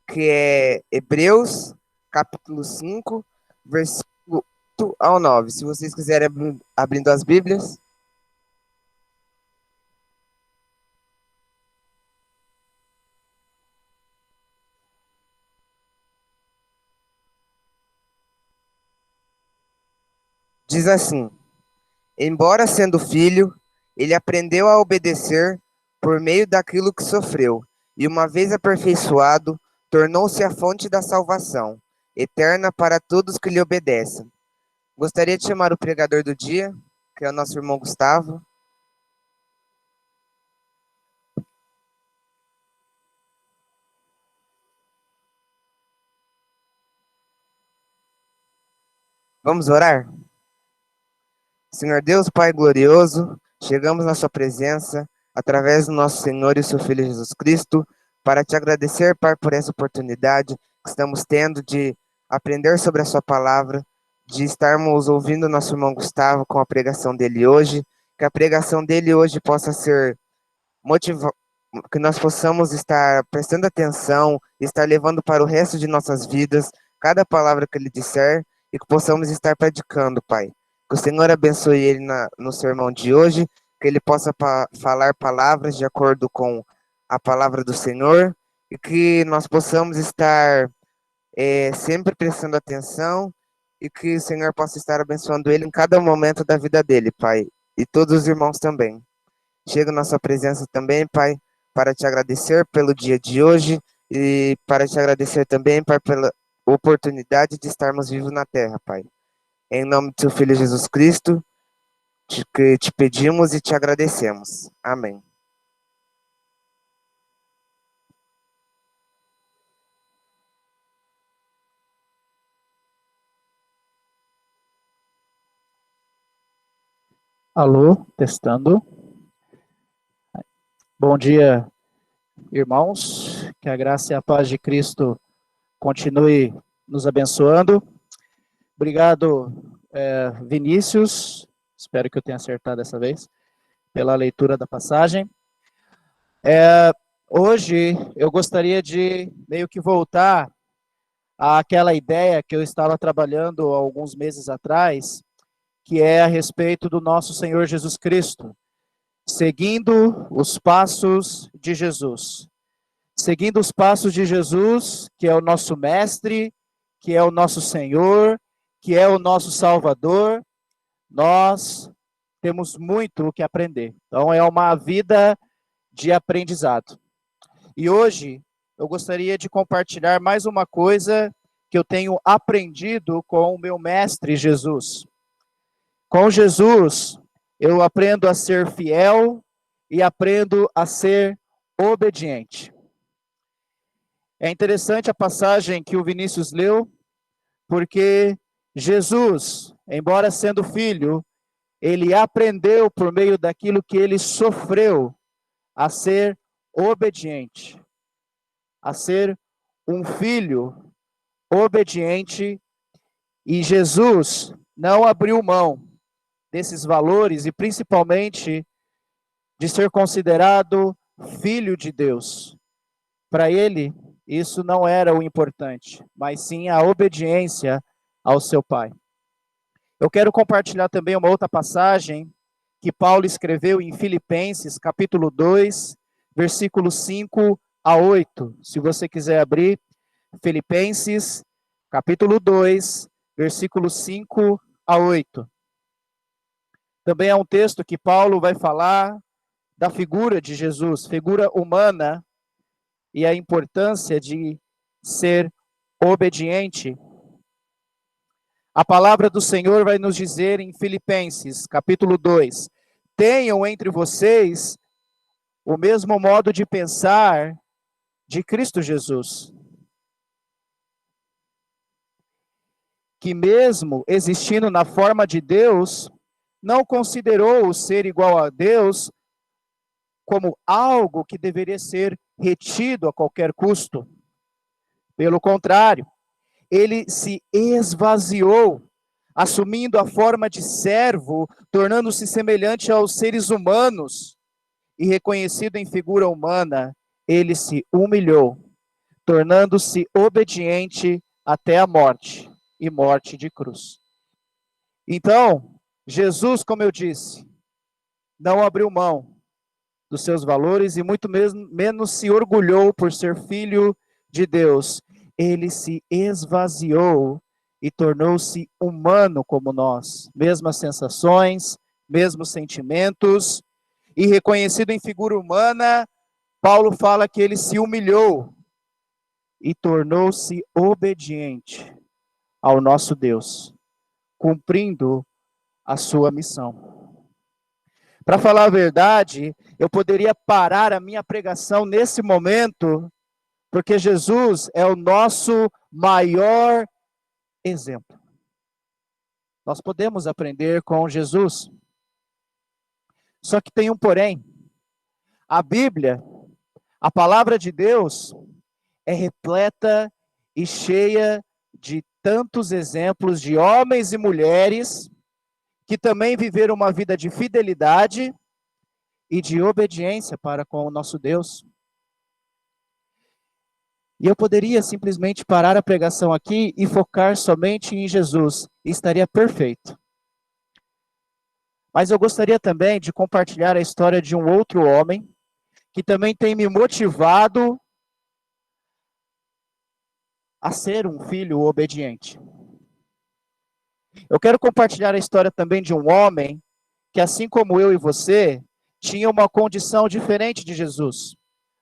que é Hebreus, capítulo 5, versículo 8 ao 9. Se vocês quiserem abrindo as Bíblias. Diz assim: embora sendo filho, ele aprendeu a obedecer por meio daquilo que sofreu, e uma vez aperfeiçoado, tornou-se a fonte da salvação, eterna para todos que lhe obedecem. Gostaria de chamar o pregador do dia, que é o nosso irmão Gustavo. Vamos orar? Senhor Deus, Pai glorioso, chegamos na sua presença, através do nosso Senhor e seu Filho Jesus Cristo, para te agradecer, Pai, por essa oportunidade que estamos tendo de aprender sobre a sua palavra, de estarmos ouvindo nosso irmão Gustavo com a pregação dele hoje, que a pregação dele hoje possa ser que nós possamos estar prestando atenção, estar levando para o resto de nossas vidas cada palavra que ele disser e que possamos estar praticando, Pai. Que o Senhor abençoe ele no sermão de hoje, que ele possa falar palavras de acordo com a palavra do Senhor e que nós possamos estar sempre prestando atenção e que o Senhor possa estar abençoando ele em cada momento da vida dele, Pai, e todos os irmãos também. Chego na sua presença também, Pai, para te agradecer pelo dia de hoje e para te agradecer também, Pai, pela oportunidade de estarmos vivos na terra, Pai. Em nome do seu Filho Jesus Cristo, que te pedimos e te agradecemos. Amém. Alô, testando. Bom dia, irmãos. Que a graça e a paz de Cristo continue nos abençoando. Obrigado, Vinícius. Espero que eu tenha acertado dessa vez, pela leitura da passagem. Hoje eu gostaria de meio que voltar àquela ideia que eu estava trabalhando há alguns meses atrás, que é a respeito do nosso Senhor Jesus Cristo, seguindo os passos de Jesus. Seguindo os passos de Jesus, que é o nosso mestre, que é o nosso Senhor, que é o nosso Salvador, nós temos muito o que aprender. Então é uma vida de aprendizado. E hoje eu gostaria de compartilhar mais uma coisa que eu tenho aprendido com o meu mestre Jesus. Com Jesus, eu aprendo a ser fiel e aprendo a ser obediente. É interessante a passagem que o Vinícius leu, porque Jesus, embora sendo filho, ele aprendeu por meio daquilo que ele sofreu a ser obediente, a ser um filho obediente, e Jesus não abriu mão desses valores e principalmente de ser considerado filho de Deus. Para ele, isso não era o importante, mas sim a obediência ao seu pai. Eu quero compartilhar também uma outra passagem que Paulo escreveu em Filipenses, capítulo 2, versículos 5 a 8. Se você quiser abrir, Filipenses, capítulo 2, versículos 5 a 8. Também é um texto que Paulo vai falar da figura de Jesus, figura humana, e a importância de ser obediente. A palavra do Senhor vai nos dizer em Filipenses, capítulo 2, tenham entre vocês o mesmo modo de pensar de Cristo Jesus, que mesmo existindo na forma de Deus, não considerou o ser igual a Deus como algo que deveria ser retido a qualquer custo. Pelo contrário, ele se esvaziou, assumindo a forma de servo, tornando-se semelhante aos seres humanos, e reconhecido em figura humana, ele se humilhou, tornando-se obediente até a morte, e morte de cruz. Então, Jesus, como eu disse, não abriu mão dos seus valores e muito menos se orgulhou por ser filho de Deus. Ele se esvaziou e tornou-se humano como nós, mesmas sensações, mesmos sentimentos, e reconhecido em figura humana, Paulo fala que ele se humilhou e tornou-se obediente ao nosso Deus, cumprindo a sua missão. Para falar a verdade, eu poderia parar a minha pregação nesse momento, porque Jesus é o nosso maior exemplo. Nós podemos aprender com Jesus. Só que tem um porém. A Bíblia, a palavra de Deus, é repleta e cheia de tantos exemplos de homens e mulheres que também viveram uma vida de fidelidade e de obediência para com o nosso Deus. E eu poderia simplesmente parar a pregação aqui e focar somente em Jesus, e estaria perfeito. Mas eu gostaria também de compartilhar a história de um outro homem, que também tem me motivado a ser um filho obediente. Eu quero compartilhar a história também de um homem que, assim como eu e você, tinha uma condição diferente de Jesus.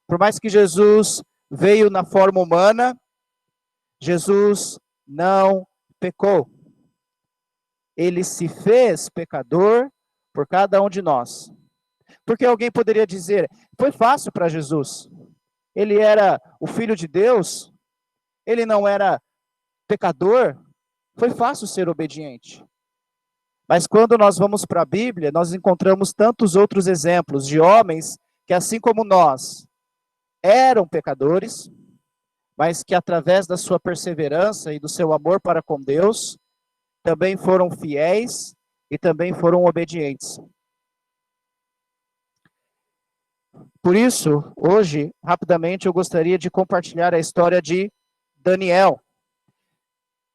Por mais que Jesus veio na forma humana, Jesus não pecou. Ele se fez pecador por cada um de nós. Porque alguém poderia dizer, foi fácil para Jesus. Ele era o Filho de Deus, ele não era pecador, foi fácil ser obediente. Mas quando nós vamos para a Bíblia, nós encontramos tantos outros exemplos de homens que, assim como nós, eram pecadores, mas que através da sua perseverança e do seu amor para com Deus, também foram fiéis e também foram obedientes. Por isso, hoje, rapidamente, eu gostaria de compartilhar a história de Daniel.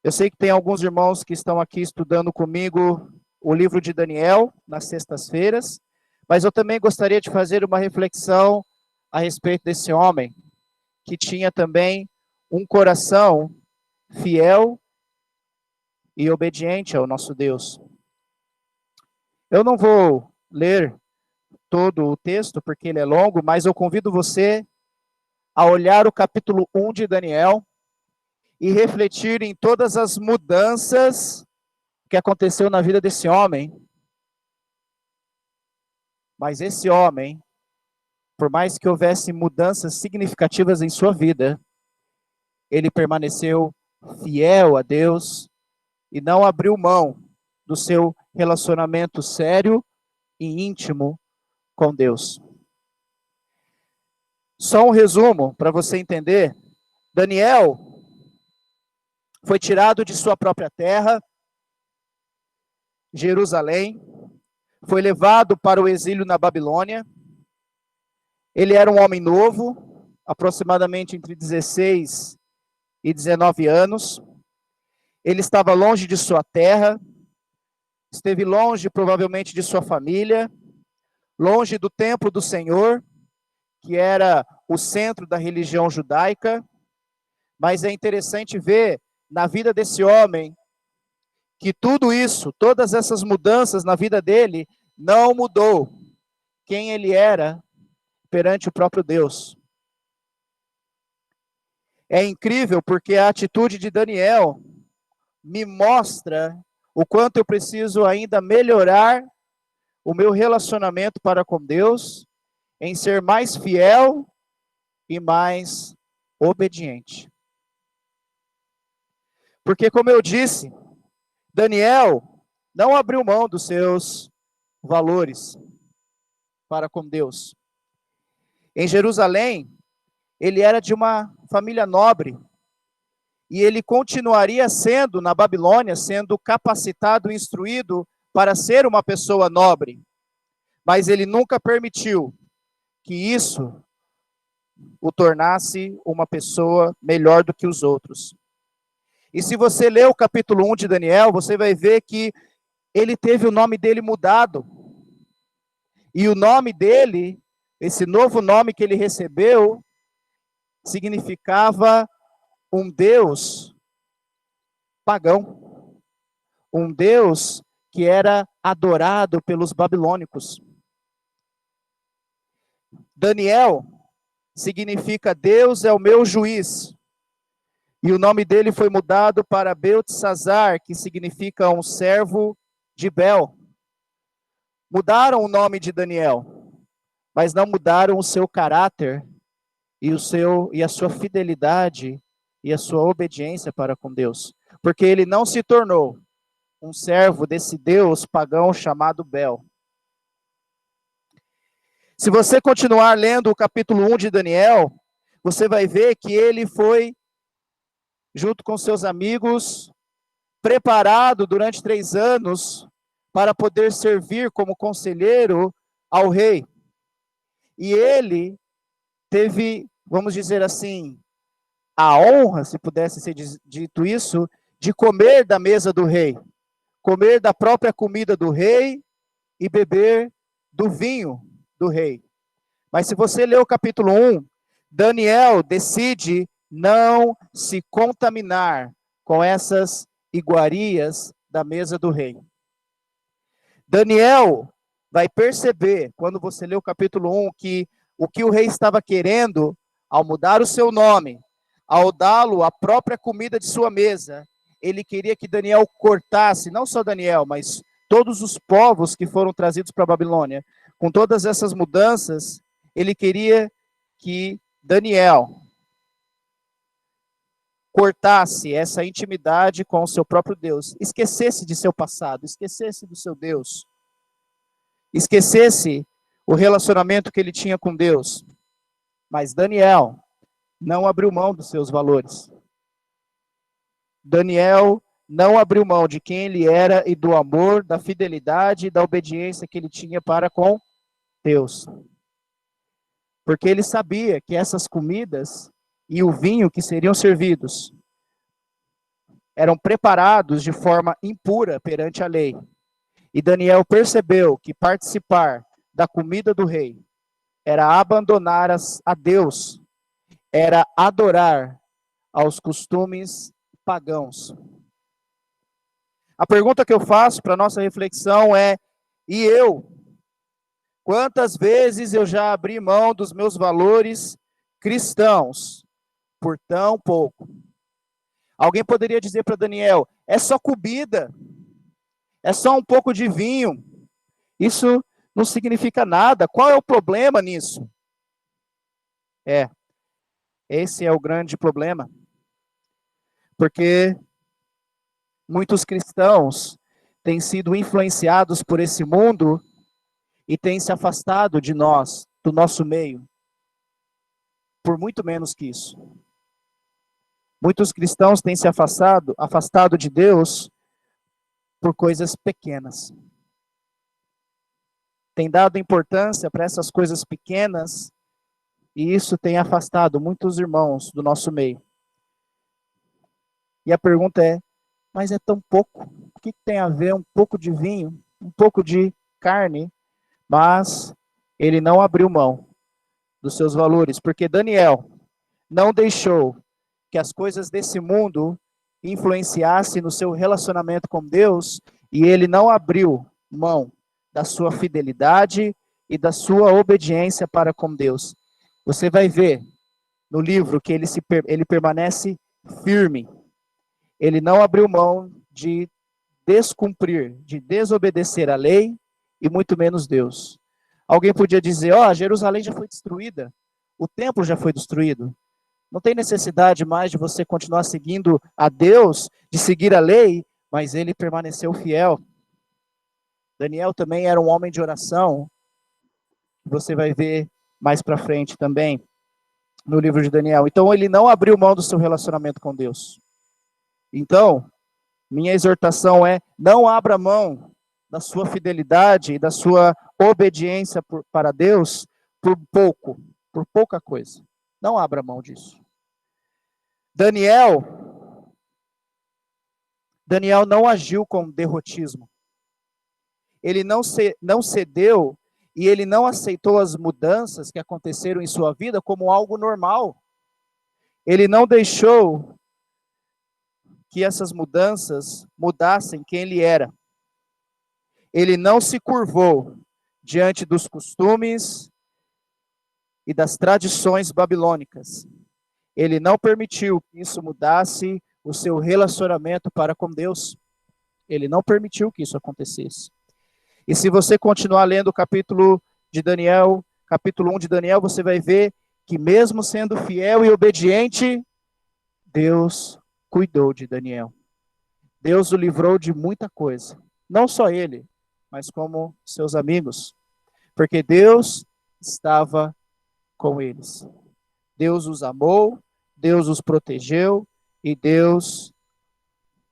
Eu sei que tem alguns irmãos que estão aqui estudando comigo o livro de Daniel, nas sextas-feiras, mas eu também gostaria de fazer uma reflexão a respeito desse homem, que tinha também um coração fiel e obediente ao nosso Deus. Eu não vou ler todo o texto, porque ele é longo, mas eu convido você a olhar o capítulo 1 de Daniel e refletir em todas as mudanças que aconteceu na vida desse homem. Mas esse homem, por mais que houvesse mudanças significativas em sua vida, ele permaneceu fiel a Deus e não abriu mão do seu relacionamento sério e íntimo com Deus. Só um resumo para você entender. Daniel foi tirado de sua própria terra, Jerusalém, foi levado para o exílio na Babilônia. Ele era um homem novo, aproximadamente entre 16 e 19 anos. Ele estava longe de sua terra, esteve longe provavelmente de sua família, longe do templo do Senhor, que era o centro da religião judaica. Mas é interessante ver na vida desse homem que tudo isso, todas essas mudanças na vida dele, não mudou quem ele era perante o próprio Deus. É incrível porque a atitude de Daniel me mostra o quanto eu preciso ainda melhorar o meu relacionamento para com Deus, em ser mais fiel e mais obediente. Porque, como eu disse, Daniel não abriu mão dos seus valores para com Deus. Em Jerusalém, ele era de uma família nobre, e ele continuaria sendo, na Babilônia, sendo capacitado e instruído para ser uma pessoa nobre. Mas ele nunca permitiu que isso o tornasse uma pessoa melhor do que os outros. E se você ler o capítulo 1 de Daniel, você vai ver que ele teve o nome dele mudado. E o nome dele, esse novo nome que ele recebeu, significava um Deus pagão. Um Deus que era adorado pelos babilônicos. Daniel significa Deus é o meu juiz. E o nome dele foi mudado para Beltesazar, que significa um servo de Bel. Mudaram o nome de Daniel, mas não mudaram o seu caráter e a sua fidelidade e a sua obediência para com Deus. Porque ele não se tornou um servo desse Deus pagão chamado Bel. Se você continuar lendo o capítulo 1 de Daniel, você vai ver que ele foi, junto com seus amigos, preparado durante 3 anos para poder servir como conselheiro ao rei. E ele teve, vamos dizer assim, a honra, se pudesse ser dito isso, de comer da mesa do rei, comer da própria comida do rei e beber do vinho do rei. Mas se você ler o capítulo 1, Daniel decide não se contaminar com essas iguarias da mesa do rei. Daniel vai perceber, quando você lê o capítulo 1, que o que o rei estava querendo, ao mudar o seu nome, ao dá-lo a própria comida de sua mesa, ele queria que Daniel cortasse, não só Daniel, mas todos os povos que foram trazidos para a Babilônia. Com todas essas mudanças, ele queria que Daniel cortasse essa intimidade com o seu próprio Deus, esquecesse de seu passado, esquecesse do seu Deus, esquecesse o relacionamento que ele tinha com Deus. Mas Daniel não abriu mão dos seus valores. Daniel não abriu mão de quem ele era e do amor, da fidelidade e da obediência que ele tinha para com Deus. Porque ele sabia que essas comidas e o vinho que seriam servidos eram preparados de forma impura perante a lei. E Daniel percebeu que participar da comida do rei era abandonar a Deus, era adorar aos costumes pagãos. A pergunta que eu faço para a nossa reflexão é: e eu? Quantas vezes eu já abri mão dos meus valores cristãos por tão pouco? Alguém poderia dizer para Daniel: é só comida, é só um pouco de vinho, isso não significa nada, qual é o problema nisso? Esse é o grande problema, porque muitos cristãos têm sido influenciados por esse mundo e têm se afastado de nós, do nosso meio, por muito menos que isso. Muitos cristãos têm se afastado de Deus por coisas pequenas. Tem dado importância para essas coisas pequenas e isso tem afastado muitos irmãos do nosso meio. E a pergunta é: mas é tão pouco? O que tem a ver um pouco de vinho, um pouco de carne? Mas ele não abriu mão dos seus valores, porque Daniel não deixou que as coisas desse mundo influenciassem no seu relacionamento com Deus, e ele não abriu mão da sua fidelidade e da sua obediência para com Deus. Você vai ver no livro que ele permanece firme. Ele não abriu mão de descumprir, de desobedecer a lei, e muito menos Deus. Alguém podia dizer: Jerusalém já foi destruída, o templo já foi destruído. Não tem necessidade mais de você continuar seguindo a Deus, de seguir a lei, mas ele permaneceu fiel. Daniel também era um homem de oração, você vai ver mais para frente também, no livro de Daniel. Então ele não abriu mão do seu relacionamento com Deus. Então, minha exortação é: não abra mão da sua fidelidade e da sua obediência para Deus por pouca coisa. Não abra mão disso. Daniel não agiu com derrotismo. Ele não cedeu e ele não aceitou as mudanças que aconteceram em sua vida como algo normal. Ele não deixou que essas mudanças mudassem quem ele era. Ele não se curvou diante dos costumes e das tradições babilônicas. Ele não permitiu que isso mudasse o seu relacionamento para com Deus. Ele não permitiu que isso acontecesse. E se você continuar lendo o capítulo de Daniel, capítulo 1 de Daniel, você vai ver que mesmo sendo fiel e obediente, Deus cuidou de Daniel. Deus o livrou de muita coisa. Não só ele, mas como seus amigos. Porque Deus estava com eles. Deus os amou, Deus os protegeu e Deus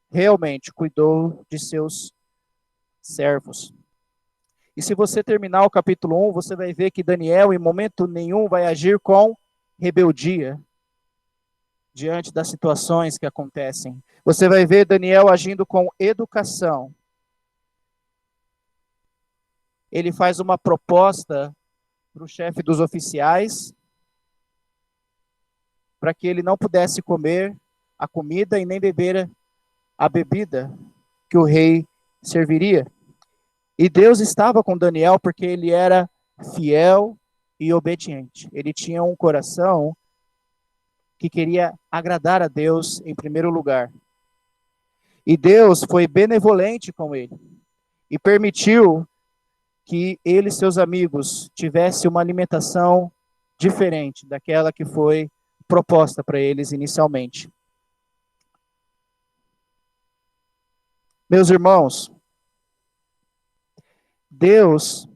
realmente cuidou de seus servos. E se você terminar o capítulo 1, você vai ver que Daniel, em momento nenhum, vai agir com rebeldia diante das situações que acontecem. Você vai ver Daniel agindo com educação. Ele faz uma proposta para o chefe dos oficiais, para que ele não pudesse comer a comida e nem beber a bebida que o rei serviria. E Deus estava com Daniel porque ele era fiel e obediente. Ele tinha um coração que queria agradar a Deus em primeiro lugar. E Deus foi benevolente com ele e permitiu que ele e seus amigos tivessem uma alimentação diferente daquela que foi proposta para eles inicialmente. Meus irmãos, Deus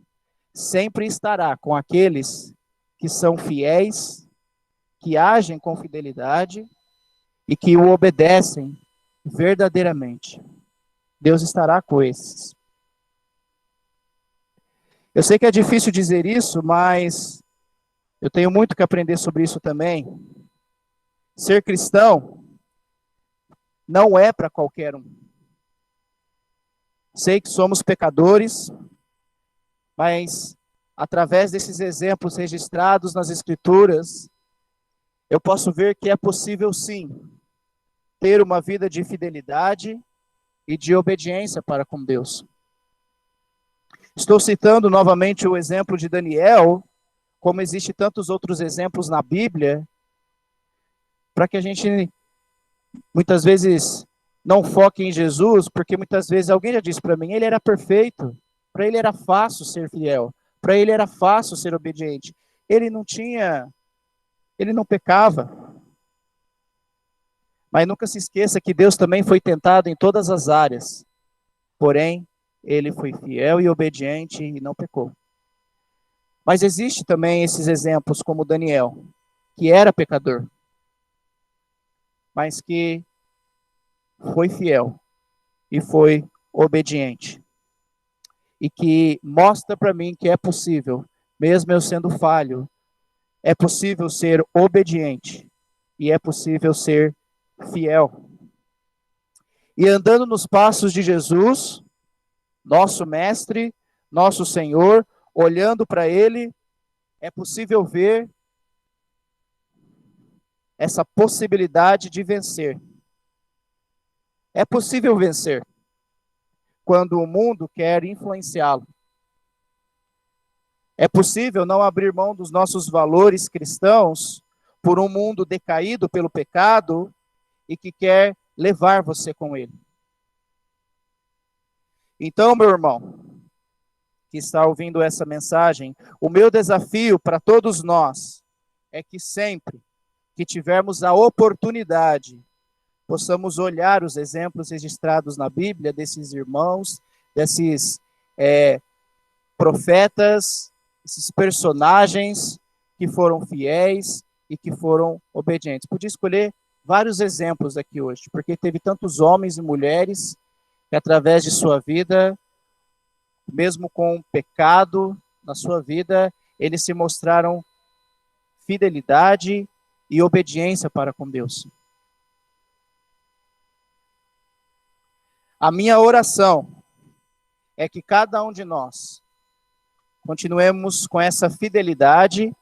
sempre estará com aqueles que são fiéis, que agem com fidelidade e que o obedecem verdadeiramente. Deus estará com esses. Eu sei que é difícil dizer isso, mas eu tenho muito que aprender sobre isso também. Ser cristão não é para qualquer um. Sei que somos pecadores, mas através desses exemplos registrados nas Escrituras, eu posso ver que é possível sim ter uma vida de fidelidade e de obediência para com Deus. Estou citando novamente o exemplo de Daniel, como existem tantos outros exemplos na Bíblia, para que a gente muitas vezes não foque em Jesus, porque muitas vezes alguém já disse para mim, ele era perfeito, para ele era fácil ser fiel, para ele era fácil ser obediente. Ele não pecava. Mas nunca se esqueça que Deus também foi tentado em todas as áreas. Porém, ele foi fiel e obediente e não pecou. Mas existe também esses exemplos como Daniel, que era pecador, mas que foi fiel e foi obediente. E que mostra para mim que é possível, mesmo eu sendo falho, é possível ser obediente e é possível ser fiel. E andando nos passos de Jesus, nosso mestre, nosso Senhor, olhando para ele, é possível ver essa possibilidade de vencer. É possível vencer quando o mundo quer influenciá-lo. É possível não abrir mão dos nossos valores cristãos por um mundo decaído pelo pecado e que quer levar você com ele. Então, meu irmão, que está ouvindo essa mensagem, o meu desafio para todos nós é que sempre que tivermos a oportunidade, possamos olhar os exemplos registrados na Bíblia desses irmãos, desses profetas, esses personagens que foram fiéis e que foram obedientes. Podia escolher vários exemplos aqui hoje, porque teve tantos homens e mulheres que através de sua vida, mesmo com pecado na sua vida, eles se mostraram fidelidade e obediência para com Deus. A minha oração é que cada um de nós continuemos com essa fidelidade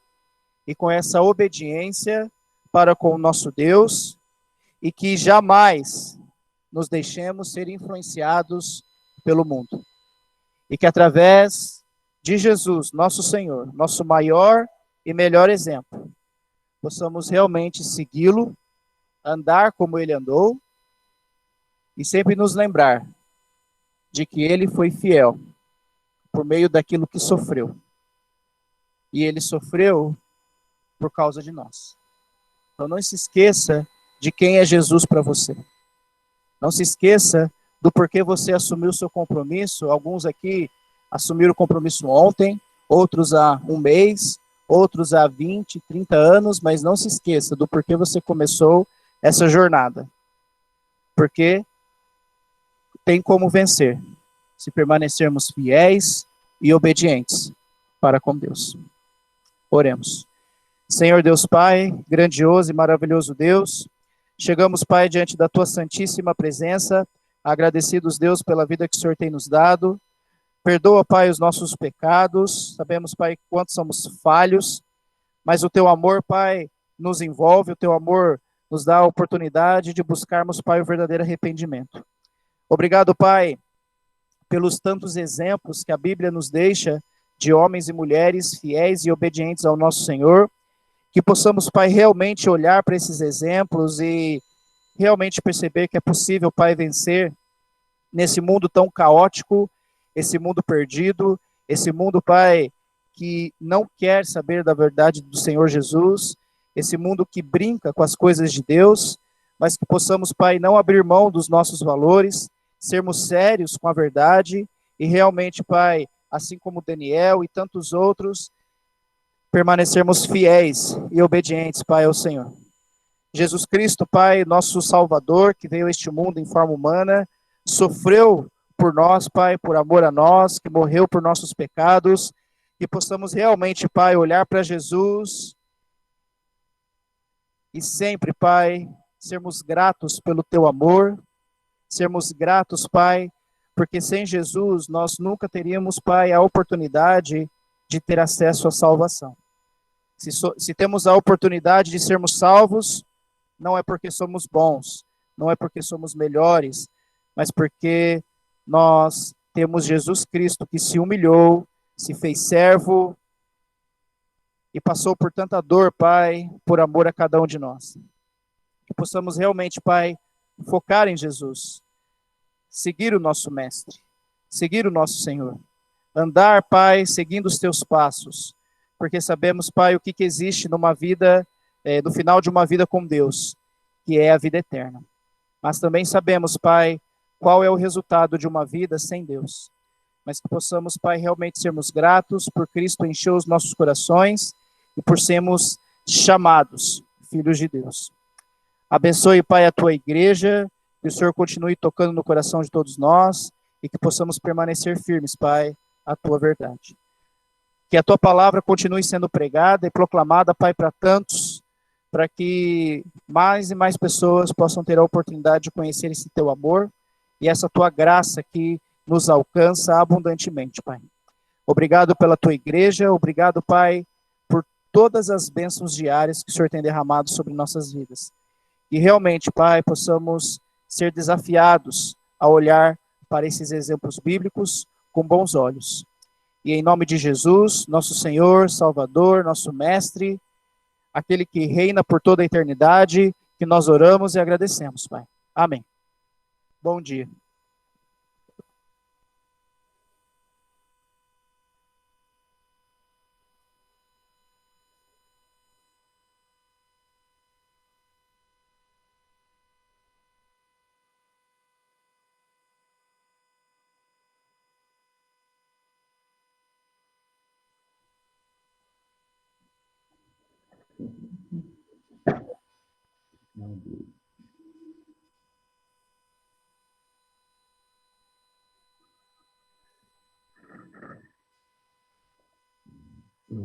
e com essa obediência para com o nosso Deus e que jamais nos deixemos ser influenciados pelo mundo. E que através de Jesus, nosso Senhor, nosso maior e melhor exemplo, possamos realmente segui-lo, andar como ele andou e sempre nos lembrar de que ele foi fiel por meio daquilo que sofreu. E ele sofreu por causa de nós. Então não se esqueça de quem é Jesus para você. Não se esqueça do porquê você assumiu o seu compromisso. Alguns aqui assumiram o compromisso ontem, outros há um mês, outros há 20, 30 anos, mas não se esqueça do porquê você começou essa jornada. Porque tem como vencer, se permanecermos fiéis e obedientes para com Deus. Oremos. Senhor Deus Pai, grandioso e maravilhoso Deus, chegamos, Pai, diante da Tua santíssima presença, agradecidos, Deus, pela vida que o Senhor tem nos dado. Perdoa, Pai, os nossos pecados. Sabemos, Pai, quanto somos falhos, mas o Teu amor, Pai, nos envolve, o Teu amor nos dá a oportunidade de buscarmos, Pai, o verdadeiro arrependimento. Obrigado, Pai, pelos tantos exemplos que a Bíblia nos deixa de homens e mulheres fiéis e obedientes ao nosso Senhor. Que possamos, Pai, realmente olhar para esses exemplos e realmente perceber que é possível, Pai, vencer nesse mundo tão caótico, esse mundo perdido, esse mundo, Pai, que não quer saber da verdade do Senhor Jesus, esse mundo que brinca com as coisas de Deus, mas que possamos, Pai, não abrir mão dos nossos valores, sermos sérios com a verdade e realmente, Pai, assim como Daniel e tantos outros, permanecermos fiéis e obedientes, Pai, ao Senhor. Jesus Cristo, Pai, nosso Salvador, que veio a este mundo em forma humana, sofreu por nós, Pai, por amor a nós, que morreu por nossos pecados, que possamos realmente, Pai, olhar para Jesus e sempre, Pai, sermos gratos pelo Teu amor, sermos gratos, Pai, porque sem Jesus nós nunca teríamos, Pai, a oportunidade de ter acesso à salvação. Se temos a oportunidade de sermos salvos, não é porque somos bons, não é porque somos melhores, mas porque nós temos Jesus Cristo que se humilhou, se fez servo e passou por tanta dor, Pai, por amor a cada um de nós. Que possamos realmente, Pai, focar em Jesus, seguir o nosso Mestre, seguir o nosso Senhor, andar, Pai, seguindo os Teus passos, porque sabemos, Pai, o que existe numa vida, no final de uma vida com Deus, que é a vida eterna. Mas também sabemos, Pai, qual é o resultado de uma vida sem Deus. Mas que possamos, Pai, realmente sermos gratos por Cristo encher os nossos corações e por sermos chamados filhos de Deus. Abençoe, Pai, a Tua igreja, que o Senhor continue tocando no coração de todos nós e que possamos permanecer firmes, Pai, à Tua verdade. Que a Tua palavra continue sendo pregada e proclamada, Pai, para tantos, para que mais e mais pessoas possam ter a oportunidade de conhecer esse Teu amor e essa Tua graça que nos alcança abundantemente, Pai. Obrigado pela Tua igreja, obrigado, Pai, por todas as bênçãos diárias que o Senhor tem derramado sobre nossas vidas. E realmente, Pai, possamos ser desafiados a olhar para esses exemplos bíblicos com bons olhos. E em nome de Jesus, nosso Senhor, Salvador, nosso Mestre, aquele que reina por toda a eternidade, que nós oramos e agradecemos, Pai. Amém. Bom dia.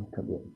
Acabou.